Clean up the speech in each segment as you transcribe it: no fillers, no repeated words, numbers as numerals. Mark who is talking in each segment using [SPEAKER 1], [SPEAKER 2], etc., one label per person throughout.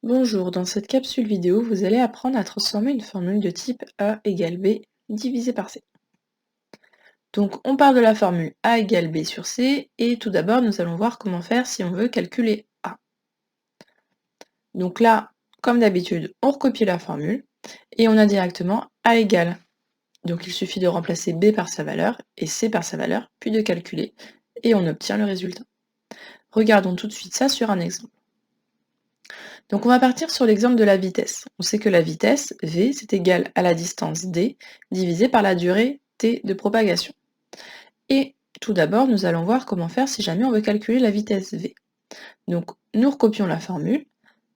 [SPEAKER 1] Bonjour, dans cette capsule vidéo, vous allez apprendre à transformer une formule de type A égale B divisé par C. Donc, on part de la formule A égale B sur C, et tout d'abord, nous allons voir comment faire si on veut calculer A. Donc là, comme d'habitude, on recopie la formule, et on a directement A égale. Donc il suffit de remplacer B par sa valeur, et C par sa valeur, puis de calculer, et on obtient le résultat. Regardons tout de suite ça sur un exemple. Donc on va partir sur l'exemple de la vitesse. On sait que la vitesse, v, c'est égal à la distance d divisée par la durée t de propagation. Et tout d'abord, nous allons voir comment faire si jamais on veut calculer la vitesse v. Donc nous recopions la formule,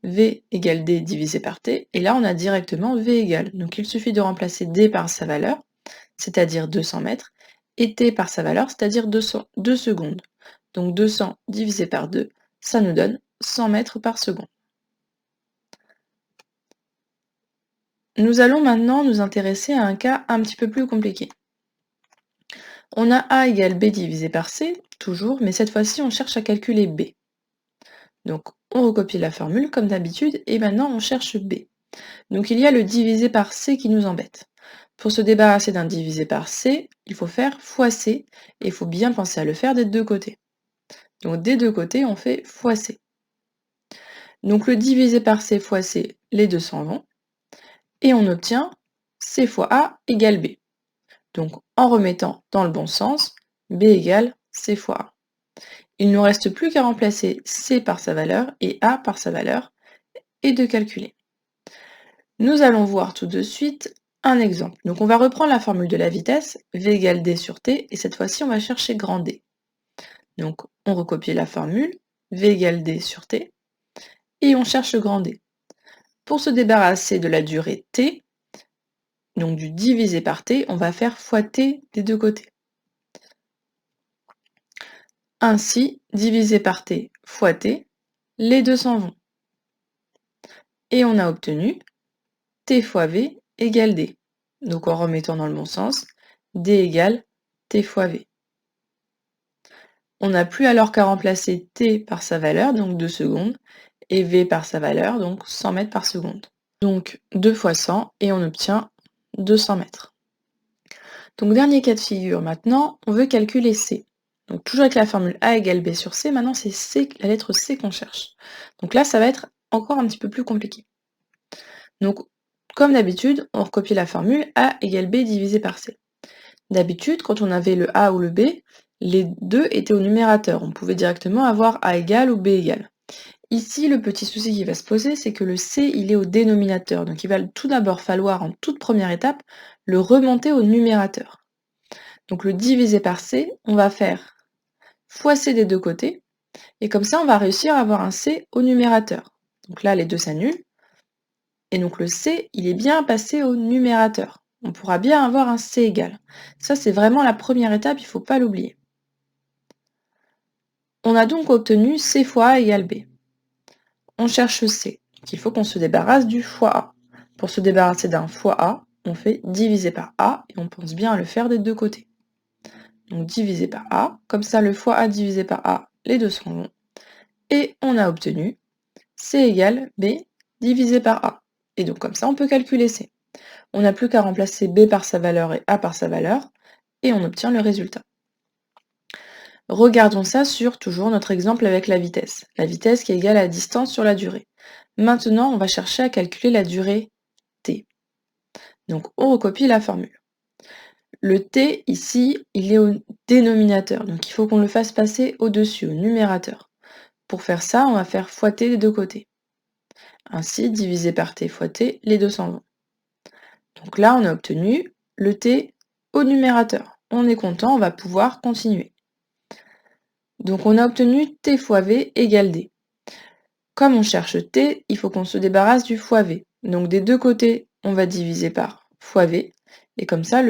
[SPEAKER 1] v égale d divisé par t, et là on a directement v égale. Donc il suffit de remplacer d par sa valeur, c'est-à-dire 200 mètres, et t par sa valeur, c'est-à-dire 2 secondes. Donc 200 divisé par 2, ça nous donne 100 mètres par seconde. Nous allons maintenant nous intéresser à un cas un petit peu plus compliqué. On a A égale B divisé par C, toujours, mais cette fois-ci on cherche à calculer B. Donc on recopie la formule comme d'habitude, et maintenant on cherche B. Donc il y a le divisé par C qui nous embête. Pour se débarrasser d'un divisé par C, il faut faire fois C, et il faut bien penser à le faire des deux côtés. Donc des deux côtés, on fait fois C. Donc le divisé par C fois C, les deux s'en vont, et on obtient C fois A égale B. Donc en remettant dans le bon sens, B égale C fois A. Il ne nous reste plus qu'à remplacer C par sa valeur et A par sa valeur et de calculer. Nous allons voir tout de suite un exemple. Donc on va reprendre la formule de la vitesse, V égale D sur T, et cette fois-ci on va chercher grand D. Donc on recopie la formule, V égale D sur T, et on cherche grand D. Pour se débarrasser de la durée T, donc du divisé par T, on va faire fois T des deux côtés. Ainsi, divisé par T fois T, les deux s'en vont. Et on a obtenu T fois V égale D. Donc en remettant dans le bon sens, D égale T fois V. On n'a plus alors qu'à remplacer T par sa valeur, donc 2 secondes, et V par sa valeur, donc 100 mètres par seconde. Donc 2 fois 100, et on obtient 200 mètres. Donc dernier cas de figure maintenant, on veut calculer C. Donc toujours avec la formule A égale B sur C, maintenant c'est C, la lettre C qu'on cherche. Donc là, ça va être encore un petit peu plus compliqué. Donc, comme d'habitude, on recopie la formule A égale B divisé par C. D'habitude, quand on avait le A ou le B, les deux étaient au numérateur. On pouvait directement avoir A égale ou B égale. Ici, le petit souci qui va se poser, c'est que le C, il est au dénominateur. Donc il va tout d'abord falloir, en toute première étape, le remonter au numérateur. Donc le divisé par C, on va faire fois C des deux côtés, et comme ça, on va réussir à avoir un C au numérateur. Donc là, les deux s'annulent, et donc le C, il est bien passé au numérateur. On pourra bien avoir un C égal. Ça, c'est vraiment la première étape, il ne faut pas l'oublier. On a donc obtenu C fois A égale B. On cherche C, donc il faut qu'on se débarrasse du fois A. Pour se débarrasser d'un fois A, on fait diviser par A, et on pense bien à le faire des deux côtés. Donc divisé par A, comme ça le fois A divisé par A, les deux s'en vont. Et on a obtenu C égale B divisé par A. Et donc comme ça, on peut calculer C. On n'a plus qu'à remplacer B par sa valeur et A par sa valeur, et on obtient le résultat. Regardons ça sur toujours notre exemple avec la vitesse. La vitesse qui est égale à la distance sur la durée. Maintenant, on va chercher à calculer la durée t. Donc on recopie la formule. Le t ici, il est au dénominateur, donc il faut qu'on le fasse passer au-dessus, au numérateur. Pour faire ça, on va faire fois t des deux côtés. Ainsi, divisé par t fois t, les deux s'en vont. Donc là, on a obtenu le t au numérateur. On est content, on va pouvoir continuer. Donc on a obtenu t fois v égale d. Comme on cherche t, il faut qu'on se débarrasse du fois v. Donc des deux côtés, on va diviser par fois v, et comme ça,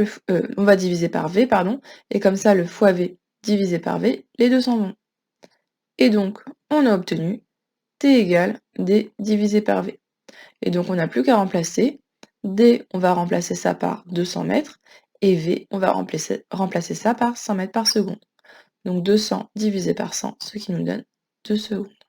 [SPEAKER 1] on va diviser par v, pardon, et comme ça, le fois v divisé par v, les deux s'en vont. Et donc, on a obtenu t égale d divisé par v. Et donc, on n'a plus qu'à remplacer. D, on va remplacer ça par 200 mètres, et v, on va remplacer ça par 100 mètres par seconde. Donc 200 divisé par 100, ce qui nous donne 2 secondes.